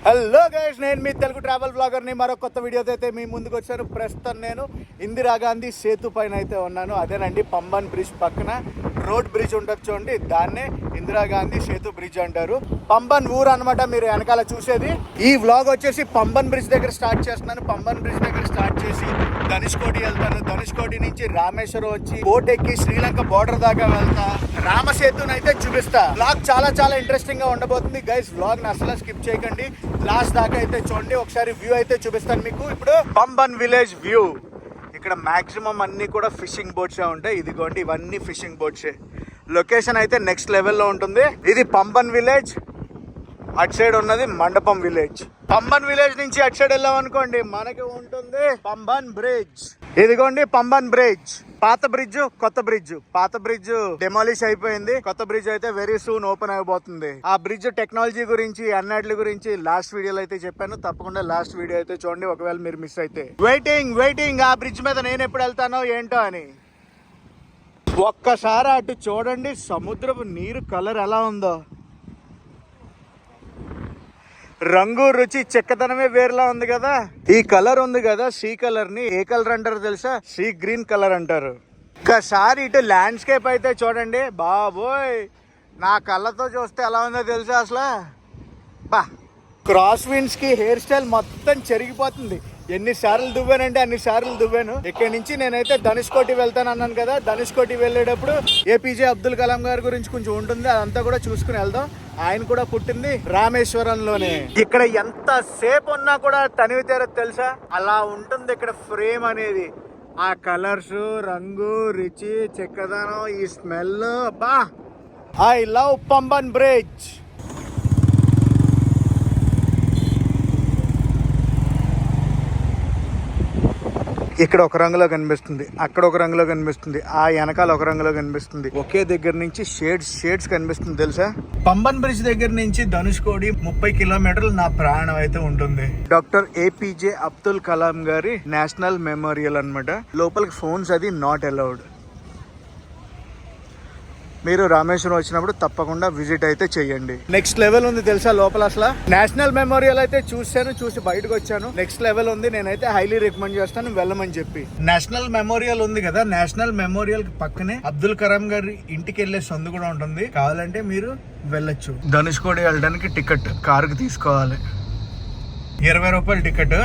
Hello guys, నేను మీ Telugu travel బ్లాగర్ని మరో కొత్త వీడియోతో అయితే మీ ముందుకు వచ్చాను. ప్రస్తుతం నేను ఇందిరాగాంధీ సేతు పైన అయితే ఉన్నాను. అదేనండి పంబన్ బ్రిడ్జ్ పక్కన రోడ్ బ్రిడ్జ్ ఉండొచ్చు చూడండి, దాన్నే ఇందిరాగాంధీ సేతు బ్రిడ్జ్ అంటారు. పంబన్ ఊరు అనమాట మీరు వెనకాల చూసేది. ఈ వ్లాగ్ వచ్చేసి పంబన్ బ్రిడ్జ్ దగ్గర స్టార్ట్ చేస్తున్నాను. పంబన్ బ్రిడ్జ్ దగ్గర స్టార్ట్ చేసి ధనుష్కోటి వెళ్తాను. ధనుష్కోటి నుంచి రామేశ్వరం వచ్చి బోట్ ఎక్కి శ్రీలంక బోర్డర్ దాకా వెళ్తా. రామసేతుని అయితే చూపిస్తా. వ్లాగ్ చాలా ఇంట్రెస్టింగ్ గా ఉండబోతుంది గైస్. వ్లాగ్ ని అసలు స్కిప్ చేయకండి, లాస్ట్ దాకా అయితే చూడండి. ఒకసారి వ్యూ అయితే చూపిస్తాను మీకు. ఇప్పుడు పంబన్ విలేజ్ వ్యూ. ఇక్కడ మాక్సిమం అన్ని కూడా ఫిషింగ్ బోట్సే ఉంటాయి. ఇదిగోండి, ఇవన్నీ ఫిషింగ్ బోట్సే. లొకేషన్ అయితే నెక్స్ట్ లెవెల్లో ఉంటుంది. ఇది పంబన్ విలేజ్, అటు సైడ్ ఉన్నది మండపం విలేజ్. పంబన్ విలేజ్ నుంచి అటు సైడ్ వెళ్ళాం అనుకోండి, మనకి ఉంటుంది పంబన్ బ్రిడ్జ్. ఇదిగోండి పంబన్ బ్రిడ్జ్. పాత బ్రిడ్జ్, కొత్త బ్రిడ్జ్. పాత బ్రిడ్జ్ డెమాలిష్ అయిపోయింది, కొత్త బ్రిడ్జ్ అయితే వెరీ సూన్ ఓపెన్ అయిపోతుంది. ఆ బ్రిడ్జ్ టెక్నాలజీ గురించి అన్నిటి గురించి లాస్ట్ వీడియోలో అయితే చెప్పాను. తప్పకుండా లాస్ట్ వీడియో అయితే చూడండి ఒకవేళ మీరు మిస్ అయితే. వెయిటింగ్ ఆ బ్రిడ్జ్ మీద నేను ఎప్పుడు వెళ్తానో ఏంటో అని. ఒక్కసారి అటు చూడండి, సముద్రపు నీరు కలర్ ఎలా ఉందో. రంగు రుచి చెక్కదనమే వేరులా ఉంది కదా. ఈ కలర్ ఉంది కదా, సీ కలర్ ని ఏ కలర్ అంటారు తెలుసా? సీ గ్రీన్ కలర్ అంటారు. ఒక్కసారి ఇటు ల్యాండ్స్కేప్ అయితే చూడండి, బాబోయ్ నా కళ్ళతో చూస్తే ఎలా ఉందో తెలుసా అసలు. బా, క్రాస్ విండ్స్ కి హెయిర్ స్టైల్ మొత్తం చెరిగిపోతుంది. ఎన్నిసార్లు దువ్వానంటే అన్నిసార్లు దువ్వాను. ఇక్కడి నుంచి నేనైతే ధనుష్కోటి వెళ్తాను అన్నాను కదా. ధనుష్కోటి వెళ్ళేటప్పుడు ఏపీజే అబ్దుల్ కలాం గారి గురించి కొంచెం ఉంటుంది, అదంతా కూడా చూసుకుని వెళ్దాం. ఆయన కూడా పుట్టింది రామేశ్వరంలోనే. ఇక్కడ ఎంత సేపు ఉన్నా కూడా తనివి తీరదు తెలుసా, అలా ఉంటుంది ఇక్కడ ఫ్రేమ్ అనేది. ఆ కలర్స్, రంగు, రుచి, చెక్కదనం, ఈ స్మెల్, బా. I love Pamban bridge. ఇక్కడ ఒక రంగులో కనిపిస్తుంది, అక్కడ ఒక రంగులో కనిపిస్తుంది, ఆ వెనకాల ఒక రంగులో కనిపిస్తుంది. ఒకే దగ్గర నుంచి షేడ్స్ కనిపిస్తుంది తెలుసా. పంబన్ బ్రిడ్జ్ దగ్గర నుంచి ధనుష్కోడి 30 కిలోమీటర్లు నా ప్రయాణం అయితే ఉంటుంది. డాక్టర్ ఏపీజే అబ్దుల్ కలాం గారి నేషనల్ మెమోరియల్ అన్నమాట. లోపలికి ఫోన్స్ అది నాట్ అలౌడ్. మీరు రామేశ్వరం వచ్చినప్పుడు తప్పకుండా విజిట్ అయితే చేయండి. నెక్స్ట్ లెవెల్ ఉంది తెలుసా లోపల. అసలు నేషనల్ మెమోరియల్ అయితే చూసి బయటకు వచ్చాను. నెక్స్ట్ లెవెల్ ఉంది. నేనైతే హైలీ రికమెండ్ చేస్తాను వెళ్ళమని చెప్పి. నేషనల్ మెమోరియల్ ఉంది కదా, నేషనల్ మెమోరియల్ పక్కనే అబ్దుల్ కలాం గారి ఇంటికి వెళ్లే సందు కూడా ఉంటుంది. కావాలంటే మీరు వెళ్ళొచ్చు. ధనుష్కోడి వెళ్ళడానికి టికెట్ కారుకి తీసుకోవాలి, 20 రూపాయలు ticket.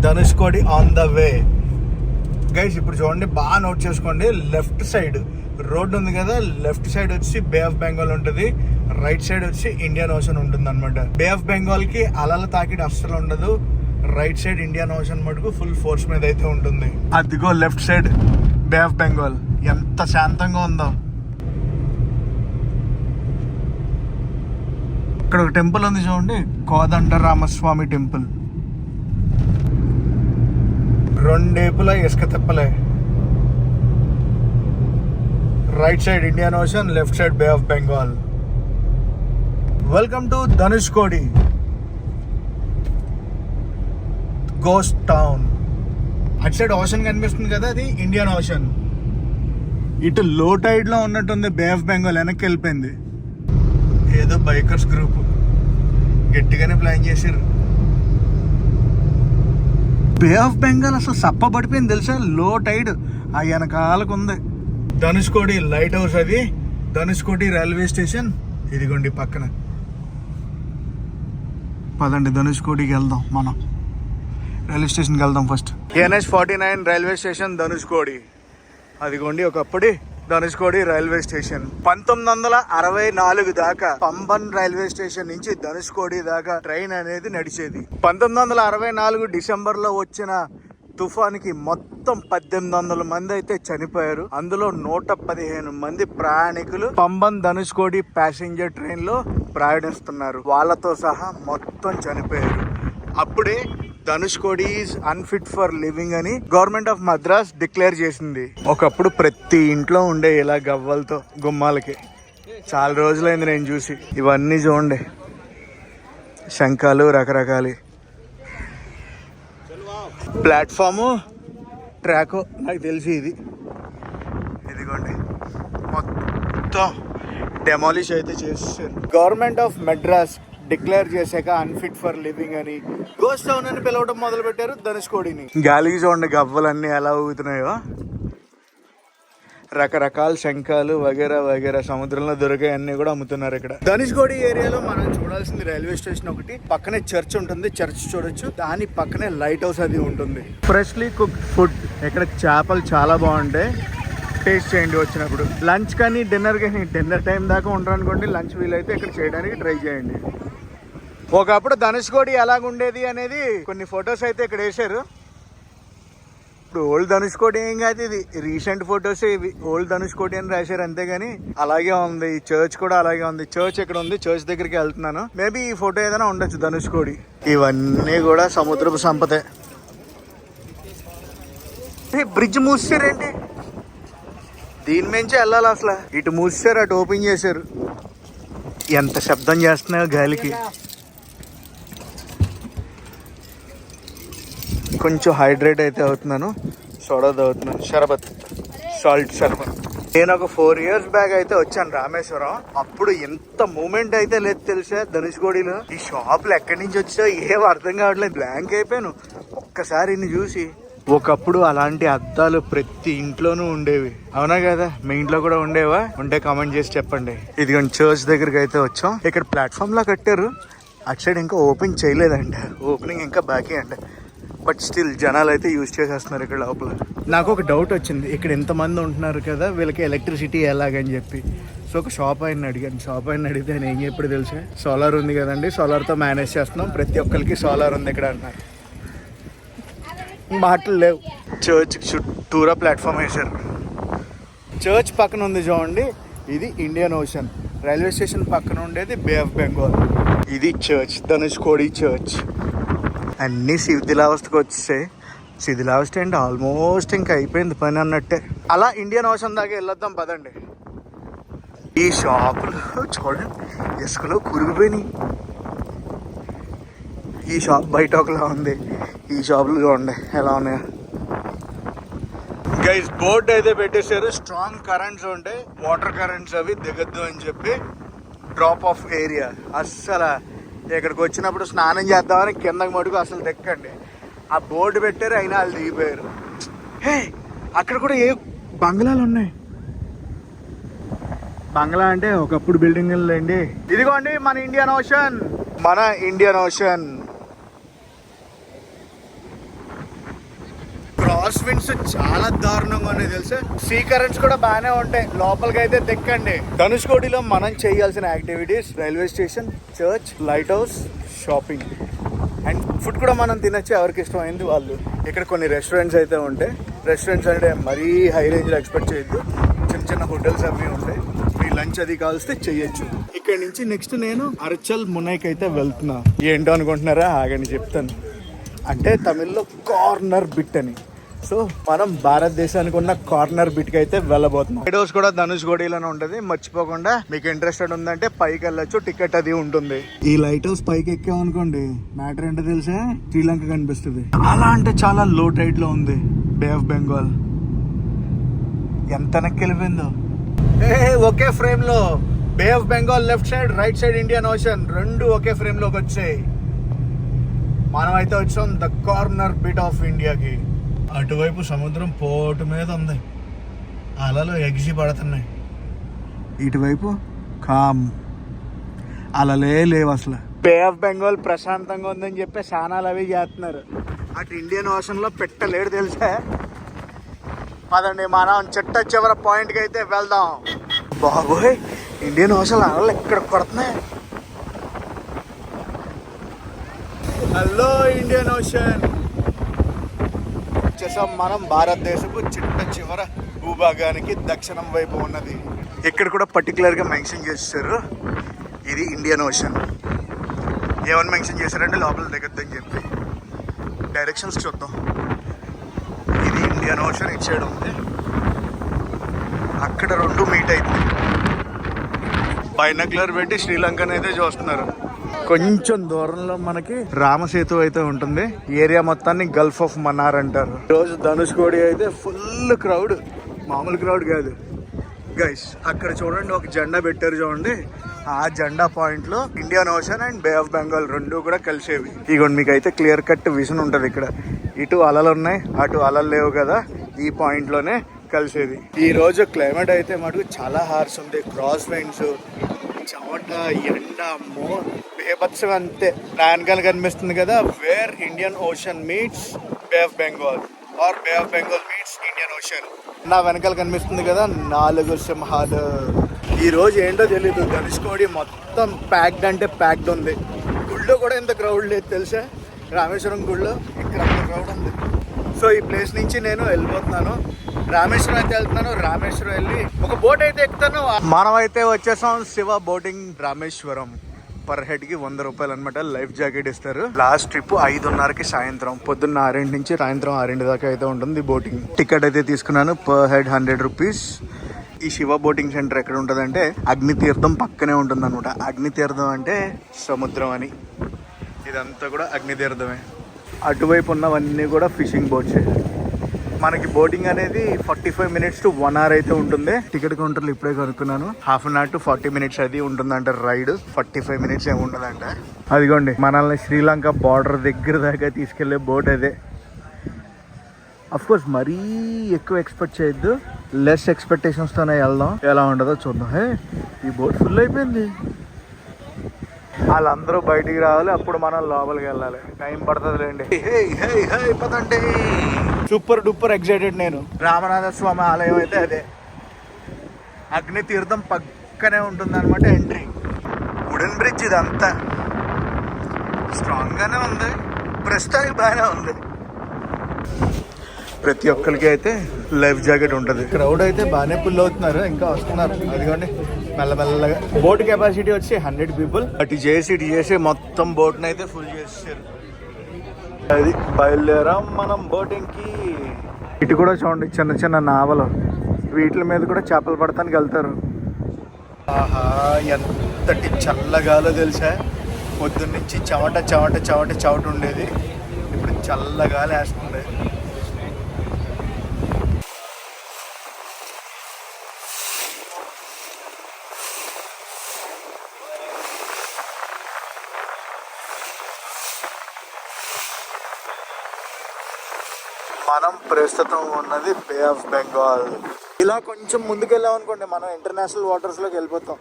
Dhanushkodi on the way guys. ఇప్పుడు చూడండి, బాగా నోట్ చేసుకోండి. లెఫ్ట్ సైడ్ రోడ్ ఉంది కదా, లెఫ్ట్ సైడ్ వచ్చి బే ఆఫ్ బెంగాల్ ఉంటుంది, రైట్ సైడ్ వచ్చి ఇండియన్ ఓషన్ ఉంటుంది అనమాట. బే ఆఫ్ బెంగాల్ కి అలల తాకిడి అస్సలు ఉండదు. రైట్ సైడ్ ఇండియన్ ఓషన్ మటుకు ఫుల్ ఫోర్స్ మీద అయితే ఉంటుంది. అదిగో left side Bay of Bengal. ఎంత శాంతంగా ఉందో. ఇక్కడ ఒక టెంపుల్ ఉంది చూడండి, కోదండరామస్వామి టెంపుల్. రెండేపులా ఇసుక తెప్పలే. Right side Indian Ocean, left side Bay of Bengal. Welcome to Dhanushkodi ghost town. అటు సైడ్ ఓషన్ కనిపిస్తుంది కదా, అది ఇండియన్ ఓషన్. ఇటు లో టైడ్ లో ఉన్నట్టుంది బే ఆఫ్ బెంగాల్, వెనక్కి వెళ్ళిపోయింది. ఏదో బైకర్స్ గ్రూప్ గట్టిగానే ప్లాన్ చేశారు. బే ఆఫ్ బెంగాల్ అసలు సప్ప పడిపోయింది తెలుసా, లో టైడ్. ఆ వెనకాలకు ఉంది ధనుష్కోడి లైట్ హౌస్. అది ధనుష్కోడి రైల్వే స్టేషన్. ఇదిగోండి పక్కన. పదండి ధనుష్కోడికి వెళ్దాం. మనం రైల్వే స్టేషన్కి వెళ్దాం first. NH49 railway station Dhanushkodi. అదిగోండి ఒకప్పుడు ధనుష్కోడి రైల్వే స్టేషన్. 1964 దాకా పంబన్ రైల్వే స్టేషన్ నుంచి ధనుష్కోడి దాకా ట్రైన్ అనేది నడిచేది. 1964 డిసెంబర్ లో వచ్చిన తుఫాన్కి మొత్తం 1800 మంది అయితే చనిపోయారు. అందులో 115 మంది ప్రయాణికులు పంబన్ ధనుష్కోడి ప్యాసింజర్ ట్రైన్ లో ప్రయాణిస్తున్నారు. వాళ్ళతో సహా మొత్తం చనిపోయారు. అప్పుడే Dhanushkodi is unfit for living అని గవర్నమెంట్ ఆఫ్ మద్రాస్ డిక్లేర్ చేసింది. ఒకప్పుడు ప్రతి ఇంట్లో ఉండే ఇలా గవ్వలతో గుమ్మాలకి. చాలా రోజులైంది నేను చూసి. ఇవన్నీ చూడండి, శంఖాలు రకరకాలి. ప్లాట్ఫాము, ట్రాక్ నాకు తెలిసి ఇదిగోండి మొత్తం డెమాలిష్ అయితే చేసేసారు. గవర్నమెంట్ ఆఫ్ మద్రాస్ డిక్లేర్ చేశాక అన్ఫిట్ ఫర్ లివింగ్ అని గోస్ట్ టౌన్ అని పిలవడం మొదలు పెట్టారు ధనుష్కోడిని. గాలికి చూడండి గవ్వలన్నీ ఎలా ఊగుతున్నాయో. రకరకాల శంఖాలు వగేరా వగేరా సముద్రంలో దొరికే అన్ని కూడా అమ్ముతున్నారు ఇక్కడ. ధనుష్కోడి ఏరియాలో మనం చూడాల్సింది రైల్వే స్టేషన్ ఒకటి, పక్కనే చర్చ్ ఉంటుంది, చర్చ్ చూడొచ్చు. దాని పక్కనే లైట్ హౌస్ అది ఉంటుంది. ఫ్రెష్లీ కుక్ ఫుడ్, ఇక్కడ చేపలు చాలా బాగుంటాయి, టేస్ట్ చేయండి వచ్చినప్పుడు. లంచ్ కానీ డిన్నర్ టైం దాకా ఉండరు అనుకోండి, లంచ్ వీలైతే ఇక్కడ చేయడానికి ట్రై చేయండి. ఒకప్పుడు ధనుష్కోడి ఎలాగుండేది అనేది కొన్ని ఫొటోస్ అయితే ఇక్కడ వేసారు. ఇప్పుడు ఓల్డ్ ధనుష్కోడి ఏం కాదు, ఇది రీసెంట్ ఫొటోస్ ఇవి. ఓల్డ్ ధనుష్కోడి అని రాశారు అంతేగాని అలాగే ఉంది. ఈ చర్చ్ కూడా అలాగే ఉంది. చర్చ్ ఇక్కడ ఉంది, చర్చ్ దగ్గరికి వెళ్తున్నాను. మేబీ ఈ ఫోటో ఏదైనా ఉండొచ్చు ధనుష్కోడి. ఇవన్నీ కూడా సముద్రపు సంపదే. బ్రిడ్జ్ మూసారేంటి, దీని మించి వెళ్ళాలి అసలు. ఇటు మూసారు, అటు ఓపెన్ చేశారు. ఎంత శబ్దం చేస్తున్నాయో గాలికి. కొంచెం హైడ్రేట్ అయితే అవుతున్నాను, సోడా తాగుతున్నాను, షర్బత్, సాల్ట్ షర్బత్. నేను ఒక 4 years బ్యాక్ అయితే వచ్చాను రామేశ్వరం. అప్పుడు ఎంత మూమెంట్ అయితే లేదు తెలుసా ధనుష్కోడిలో. ఈ షాపులు ఎక్కడి నుంచి వచ్చాయో ఏం అర్థం కావట్లేదు, బ్లాంక్ అయిపోయాను ఒక్కసారి ఇన్ని చూసి. ఒకప్పుడు అలాంటి అద్దాలు ప్రతి ఇంట్లోనూ ఉండేవి, అవునా కదా? మీ ఇంట్లో కూడా ఉండేవా? ఉంటే కామెంట్ చేసి చెప్పండి. ఇదిగోండి చర్చ్ దగ్గరికి అయితే వచ్చాం. ఇక్కడ ప్లాట్ఫామ్ లా కట్టారు, అటు సైడ్ ఇంకా ఓపెన్ చేయలేదంట, ఓపెనింగ్ ఇంకా బాకీ అంట. బట్ స్టిల్ జనాలు అయితే యూజ్ చేసేస్తున్నారు ఇక్కడ లోపల. నాకు ఒక డౌట్ వచ్చింది, ఇక్కడ ఎంతమంది ఉంటున్నారు కదా, వీళ్ళకి ఎలక్ట్రిసిటీ ఎలాగని చెప్పి. సో ఒక షాప్ ఆయన అడిగాను. షాప్ ఆయన అడిగితే ఆయన ఏం చెప్పాడు తెలుసా, సోలార్ ఉంది కదండి, సోలార్తో మేనేజ్ చేస్తున్నాం, ప్రతి ఒక్కరికి సోలార్ ఉంది ఇక్కడ అన్నారు. మాటలు లేవు. చర్చ్ చుట్టూరా ప్లాట్ఫామ్ వేశారు. చర్చ్ పక్కన ఉంది చూడండి, ఇది ఇండియన్ ఓషన్. రైల్వే స్టేషన్ పక్కన ఉండేది బే ఆఫ్ బెంగాల్. ఇది చర్చ్, ధనుష్కోడి చర్చ్. అన్నీ శిథిలావస్థకు వచ్చేసాయి. శిథిలావస్థ అంటే ఆల్మోస్ట్ ఇంకా అయిపోయింది పని అన్నట్టే. అలా ఇండియన్ ఓషన్ దాకా వెళ్ళొద్దాం పదండి. ఈ షాపులు చూడండి ఇసుకలో కురిగిపోయినాయి. ఈ షాప్ బయట ఒకలా ఉంది, ఈ షాపులు చూడండి ఎలా ఉన్నాయో. గైస్ బోర్డు అయితే పెట్టేశారు, స్ట్రాంగ్ కరెంట్స్ ఉంటాయి, వాటర్ కరెంట్స్ అవి దిగద్దు అని చెప్పి. డ్రాప్ ఆఫ్ ఏరియా, అస్సలు ఇక్కడికి వచ్చినప్పుడు స్నానం చేద్దామని కిందకి మటుకు అసలు దిక్కండి. ఆ బోర్డు పెట్టారు, అయినా వాళ్ళు దిగిపోయారు. హే అక్కడ కూడా ఏ బంగ్లాలు ఉన్నాయి. బంగ్లా అంటే ఒకప్పుడు బిల్డింగ్లు అండి. ఇదిగోండి మన ఇండియన్ ఓషన్, మన ఇండియన్ ఓషన్. క్రాస్ విండ్స్ చాలా దారుణంగా ఉన్నాయి తెలుసా. సీ కరెంట్స్ కూడా బాగానే ఉంటాయి, లోపలికి అయితే దిక్కండి. ధనుష్కోడిలో మనం చేయాల్సిన activities railway station, church, light house, shopping and food కూడా మనం తినచ్చు, ఎవరికి ఇష్టమైంది వాళ్ళు. ఇక్కడ కొన్ని రెస్టారెంట్స్ అయితే ఉంటాయి. రెస్టారెంట్స్ అంటే మరీ హై రేంజ్లో ఎక్స్పెక్ట్ చేయొద్దు, చిన్న చిన్న హోటల్స్ అవి ఉంటాయి. మీ లంచ్ అది కావాల్స్తే చెయ్యొచ్చు. ఇక్కడ నుంచి నెక్స్ట్ నేను అరచల్ మునైకి అయితే వెళ్తున్నా. ఏంటో అనుకుంటున్నారా, ఆగని చెప్తాను. అంటే తమిళ్లో కార్నర్ బిట్ అని. సో మనం భారతదేశానికి ఉన్న కార్నర్ బిట్కి అయితే వెళ్ళబోతున్నాం. లైట్ హౌస్ కూడా ధనుష్కోడిలోనే ఉంటుంది, మర్చిపోకుండా. మీకు ఇంట్రెస్టెడ్ ఉందంటే పైకి వెళ్ళొచ్చు, టికెట్ అది ఉంటుంది. ఈ లైట్ హౌస్ పైకి ఎక్కామనుకోండి, మ్యాటర్ ఏంటో తెలుసా, శ్రీలంక కనిపిస్తుంది. చాలా అంటే చాలా లో టైడ్ లో ఉంది బే ఆఫ్ బెంగాల్. ఎంత వెనక్కి వెళ్ళిపోయిందో. ఒకే ఫ్రేమ్ లో Bay of Bengal left side, right side Indian Ocean, రెండు ఒకే ఫ్రేమ్ లోకి వచ్చాయి. మనం అయితే వచ్చాం ద కార్నర్ బిట్ ఆఫ్ ఇండియాకి. అటువైపు సముద్రం పోటు మీద ఉంది, అలలు ఎగిసి పడుతున్నాయి. ఇటువైపు కామ్, అలలే లేవు అసలు. బే ఆఫ్ బెంగాల్ ప్రశాంతంగా ఉందని చెప్పి స్నానాలు అవి చేస్తున్నారు. అటు ఇండియన్ ఓషన్ లో పెట్టలేడు తెలుసా. పదండి మనం చిట్ట చివరి పాయింట్కి అయితే వెళ్దాం. బాబోయ్ ఇండియన్ ఓషన్ అలలు ఎక్కడ కొడుతున్నాయి. Hello Indian ocean. వచ్చేసాం మనం భారతదేశపు చిట్ట చివర భూభాగానికి దక్షిణం వైపు ఉన్నది. ఇక్కడ కూడా పర్టికులర్గా మెన్షన్ చేశారు ఇది ఇండియన్ ఓషన్. ఏమని మెన్షన్ చేశారంటే లోపల దిగద్దని చెప్పి. డైరెక్షన్స్ చూద్దాం. ఇది ఇండియన్ ఓషన్ ఇటు సైడ్ ఉంది, అక్కడ రెండు మీట్ అవుతుంది. బైనాక్యులర్ పెట్టి శ్రీలంకని అయితే చూస్తున్నారు. కొంచెం దూరంలో మనకి రామసేతు అయితే ఉంటుంది. ఏరియా మొత్తాన్ని గల్ఫ్ ఆఫ్ మన్నార్ అంటారు. రోజు ధనుష్కోడి అయితే ఫుల్ క్రౌడ్, మామూలు క్రౌడ్ కాదు గైస్. అక్కడ చూడండి ఒక జెండా పెట్టారు చూడండి, ఆ జెండా పాయింట్ లో Indian Ocean and Bay of Bengal రెండు కూడా కలిసేవి. ఇగోండి మీకు అయితే క్లియర్ కట్ విజన్ ఉంటది. ఇక్కడ ఇటు అలలు ఉన్నాయి, అటు అలలు లేవు కదా, ఈ పాయింట్ లోనే కలిసేది. ఈ రోజు క్లైమేట్ అయితే మటుకు చాలా హార్స్ ఉంది. క్రాస్ విండ్స్, చెమట, ఎండ, బేభత్సం అంతే. నా వెనకాల కనిపిస్తుంది కదా, where Indian Ocean meets Bay of Bengal or Bay of Bengal meets Indian Ocean. నా వెనకాల కనిపిస్తుంది కదా 4 సింహాలు. ఈ రోజు ఏంటో తెలీదు, ధనుష్కోడి మొత్తం ప్యాక్డ్ అంటే ప్యాక్డ్ ఉంది. గుళ్ళో కూడా ఇంత క్రౌడ్ లేదు తెలుసా, రామేశ్వరం గుళ్ళో ఇక్కడ అంత క్రౌడ్ ఉంది. సో ఈ ప్లేస్ నుంచి నేను వెళ్ళిపోతున్నాను, రామేశ్వరం అయితే వెళ్తున్నాను. రామేశ్వరం వెళ్ళి ఒక బోట్ అయితే ఎక్కుతాను. మనం అయితే వచ్చేసాం Shiva boating Rameswaram. Per head కి 100 రూపాయలు అనమాట. లైఫ్ జాకెట్ ఇస్తారు. లాస్ట్ ట్రిప్ 5:30కి సాయంత్రం, పొద్దున్న 6 నుంచి సాయంత్రం 6 దాకా అయితే ఉంటుంది బోటింగ్. టికెట్ అయితే తీసుకున్నాను, పర్ హెడ్ 100 రూపీస్. ఈ శివ బోటింగ్ సెంటర్ ఎక్కడ ఉంటుందంటే అగ్నితీర్థం పక్కనే ఉంటుంది అనమాట. అగ్నితీర్థం అంటే సముద్రం అని, ఇదంతా కూడా అగ్నితీర్థమే. అటువైపు ఉన్నవన్నీ కూడా ఫిషింగ్ బోట్స్. మనకి బోటింగ్ అనేది 45 minutes to 1 hour అయితే ఉంటుంది. టికెట్ కౌంటర్లు ఇప్పుడే కనుక్కున్నాను, ½ అవర్ to 40 minutes అది ఉంటుందంట రైడ్. 45 minutes ఏమి ఉండదంట. అదిగోండి మనల్ని శ్రీలంక బార్డర్ దగ్గర దాకా తీసుకెళ్లే బోట్ అదే. అఫ్ కోర్స్ మరీ ఎక్కువ ఎక్స్పెక్ట్ చేయొద్దు, లెస్ ఎక్స్పెక్టేషన్స్తోనే వెళ్దాం, ఎలా ఉండదో చూద్దాం. హే ఈ బోట్ ఫుల్ అయిపోయింది. వాళ్ళందరూ బయటికి రావాలి, అప్పుడు మనం లోపలికి వెళ్ళాలి. టైం పడుతుందిలేండి. పదండి. సూపర్ డూపర్ ఎక్సైటెడ్ నేను. రామనాథ స్వామి ఆలయం అయితే అదే, అగ్నితీర్థం పక్కనే ఉంటుంది అనమాట ఎంట్రీ. వుడెన్ బ్రిడ్జ్ ఇదంతా స్ట్రాంగ్ గానే ఉంది, ప్రస్తుతానికి బాగానే ఉంది. ప్రతి ఒక్కరికి అయితే లైఫ్ జాకెట్ ఉంటుంది. క్రౌడ్ అయితే బాగానే ఫుల్ అవుతున్నారు, ఇంకా వస్తున్నారు. అదిగోండి మెల్లమెల్లగా. బోట్ కెపాసిటీ వచ్చి 100 people. అటు చేసి మొత్తం బోట్ని అయితే ఫుల్ చేసేసారు. అది బయలుదేరాం మనం బోటింగ్ కి. ఇటు కూడా చూడండి చిన్న చిన్న నావలు, వీటి మీద కూడా చేపలు పడటానికి వెళ్తారు. ఆహా ఎంతటి చల్లగాలో తెలుసా. పొద్దున్న నుంచి చెమట ఉండేది, ఇప్పుడు చల్లగాలి వేస్తుంది. మనం ప్రస్తుతం ఉన్నది బే ఆఫ్ బెంగాల్. ఇలా కొంచెం ముందుకెళ్ళాం అనుకోండి మనం ఇంటర్నేషనల్ వాటర్స్లోకి వెళ్ళిపోతాం.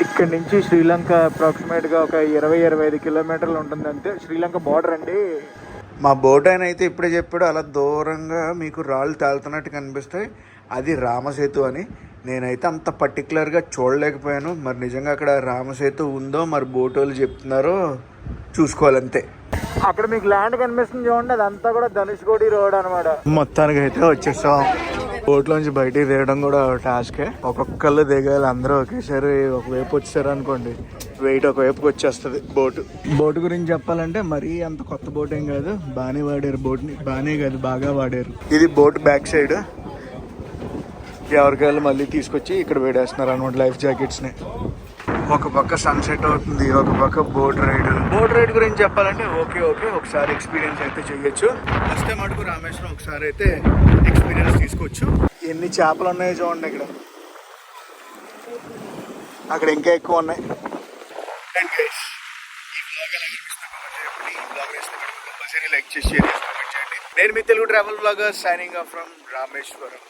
ఇక్కడ నుంచి శ్రీలంక అప్రాక్సిమేట్గా ఒక 20-25 కిలోమీటర్లు ఉంటుంది అంతే. శ్రీలంక బార్డర్ అండి. మా బోట్ ఆయన అయితే ఇప్పుడే చెప్పాడు, అలా దూరంగా మీకు రాళ్ళు తేలుతున్నట్టు కనిపిస్తాయి, అది రామసేతు అని. నేనైతే అంత పర్టికులర్గా చూడలేకపోయాను. మరి నిజంగా అక్కడ రామసేతు ఉందో మరి బోట్ వాళ్ళు చెప్తున్నారో చూసుకోవాలంతే. అక్కడ మీకు ల్యాండ్ కనిపిస్తుంది చూడండి, అదంతా కూడా ధనుష్కోడి రోడ్ అనమాట. మొత్తానికి అయితే వచ్చేసాం. బోట్ లోంచి బయటికి దిగడం కూడా టాస్కే. ఒక్కొక్కళ్ళు దిగాలి, అందరూ ఒకేసారి ఒకవైపు వచ్చారు అనుకోండి, వెయిట్ ఒకవైపుకి వచ్చేస్తుంది బోట్ గురించి చెప్పాలంటే మరీ అంత కొత్త బోట్ ఏం కాదు, బాగానే వాడారు బోట్ని. బాగానే కాదు, బాగా వాడారు. ఇది బోట్ బ్యాక్ సైడ్. ఎవరికాయలు మళ్ళీ తీసుకొచ్చి ఇక్కడ వేడేస్తున్నారు అనమాట లైఫ్ జాకెట్స్ని. ఒక పక్క సన్సెట్ అవుతుంది, ఒక పక్క బోట్ రైడ్ గురించి చెప్పాలంటే ఓకే ఒకసారి ఎక్స్పీరియన్స్ అయితే చేయొచ్చు. వస్తే మటుకు రామేశ్వరం ఒకసారి అయితే ఎక్స్పీరియన్స్ తీసుకోవచ్చు. ఎన్ని చేపలు ఉన్నాయో చూడండి ఇక్కడ, అక్కడ ఇంకా ఎక్కువ ఉన్నాయి. లైక్ చేసి షేర్ చేసి కామెంట్ చేయండి. నేను మీ Telugu travel blogger signing off from Rameswaram.